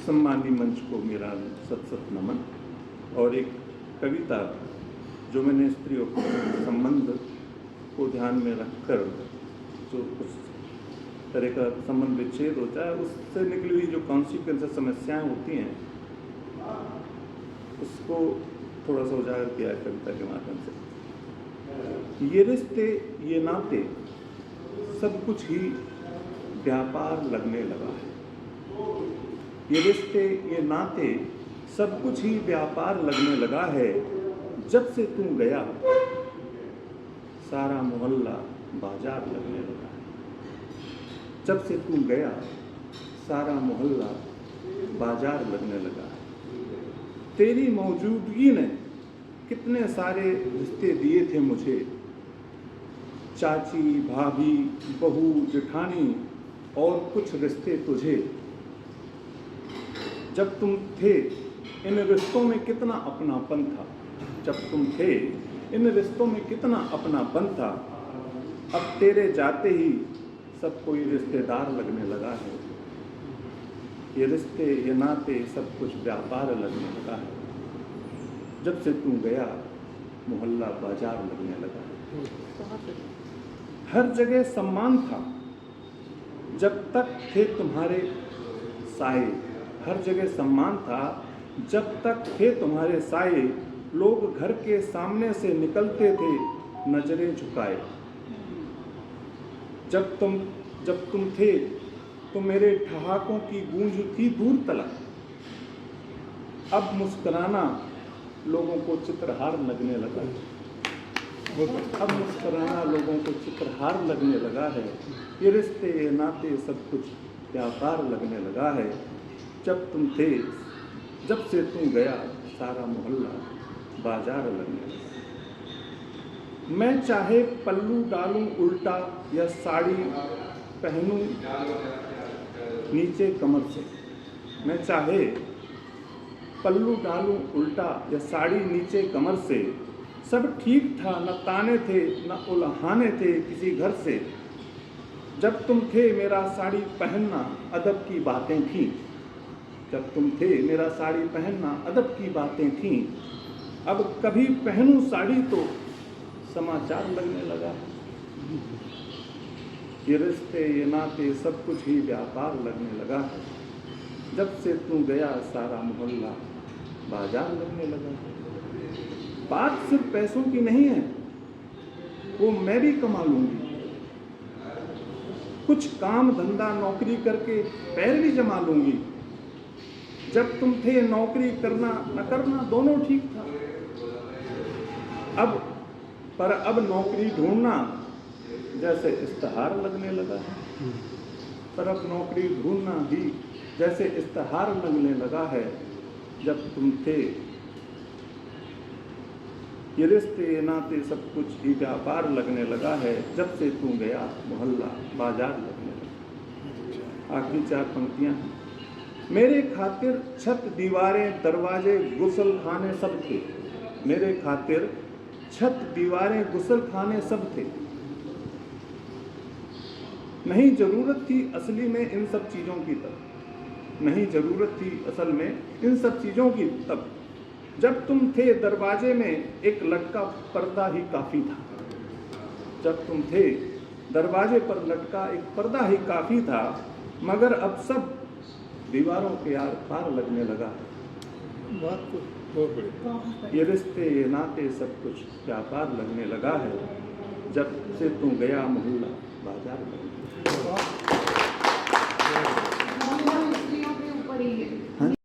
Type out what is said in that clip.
सम्मानी मंच को मेरा सत सत नमन। और एक कविता जो मैंने स्त्री और पुरुष संबंध को ध्यान में रखकर जो उस तरह का संबंध विच्छेद होता है उससे निकली हुई जो कॉन्सिक्वेंसेस समस्याएं होती हैं उसको थोड़ा सा उजागर किया है कविता के माध्यम से। ये रिश्ते ये नाते सब कुछ ही व्यापार लगने लगा है। ये रिश्ते ये नाते सब कुछ ही व्यापार लगने लगा है। जब से तू गया सारा मोहल्ला बाजार लगने लगा है। जब से तू गया सारा मोहल्ला बाजार लगने लगा है। तेरी मौजूदगी ने कितने सारे रिश्ते दिए थे मुझे, चाची भाभी बहू जेठानी और कुछ रिश्ते तुझे। जब तुम थे इन रिश्तों में कितना अपनापन था। जब तुम थे इन रिश्तों में कितना अपनापन था। अब तेरे जाते ही सब कोई रिश्तेदार लगने लगा है। ये रिश्ते ये नाते सब कुछ व्यापार लगने लगा है। जब से तू गया मोहल्ला बाजार लगने लगा है। हर जगह सम्मान था जब तक थे तुम्हारे साए। हर जगह सम्मान था जब तक थे तुम्हारे साए। लोग घर के सामने से निकलते थे नजरें झुकाए। जब तुम थे तो मेरे ठहाकों की गूंज थी दूर तलक। अब मुस्कुराना लोगों को चित्रहार लगने लगा है। अब मुस्कुराना लोगों को चित्रहार लगने लगा है। ये रिश्ते ये नाते सब कुछ व्यापार लगने लगा है। जब तुम थे जब से तू गया सारा मोहल्ला बाजार लगने लगा। मैं चाहे पल्लू डालूं उल्टा या साड़ी पहनूं नीचे कमर से। मैं चाहे पल्लू डालूं उल्टा या साड़ी नीचे कमर से। सब ठीक था न ताने थे न उल्हाने थे किसी घर से। जब तुम थे मेरा साड़ी पहनना अदब की बातें थीं। जब तुम थे मेरा साड़ी पहनना अदब की बातें थीं। अब कभी पहनूं साड़ी तो समाचार लगने लगा। ये रिश्ते ये नाते सब कुछ ही व्यापार लगने लगा है। जब से तू गया सारा मोहल्ला बाजार लगने लगा। बात सिर्फ पैसों की नहीं है, वो मैं भी कमा लूंगी। कुछ काम धंधा नौकरी करके पैर भी जमा लूंगी। जब तुम थे नौकरी करना न करना दोनों ठीक था। अब नौकरी ढूंढना जैसे इस्तेहार लगने लगा है। पर अब नौकरी ढूंढना भी जैसे इस्तेहार लगने लगा है। जब तुम थे ये रिश्ते ये नाते सब कुछ ही व्यापार लगने लगा है। जब से तू गया मोहल्ला बाजार लगने लगा। आखिरी 4 पंक्तियां हैं। मेरे खातिर छत दीवारें दरवाजे गुसल खाने सब थे। मेरे खातिर छत दीवारें गुसल खाने सब थे। नहीं जरूरत थी असली में इन सब चीज़ों की तब। नहीं जरूरत थी असल में इन सब चीज़ों की तब। जब तुम थे दरवाजे में एक लटका पर्दा ही काफ़ी था। जब तुम थे दरवाजे पर लटका एक पर्दा ही काफ़ी था। मगर अब सब दीवारों के आर पार लगने लगा। बात तो बहुत बड़ी। ये रिश्ते ये नाते सब कुछ व्यापार लगने लगा है। जब से तू गया मोहल्ला बाजार लगने लगा।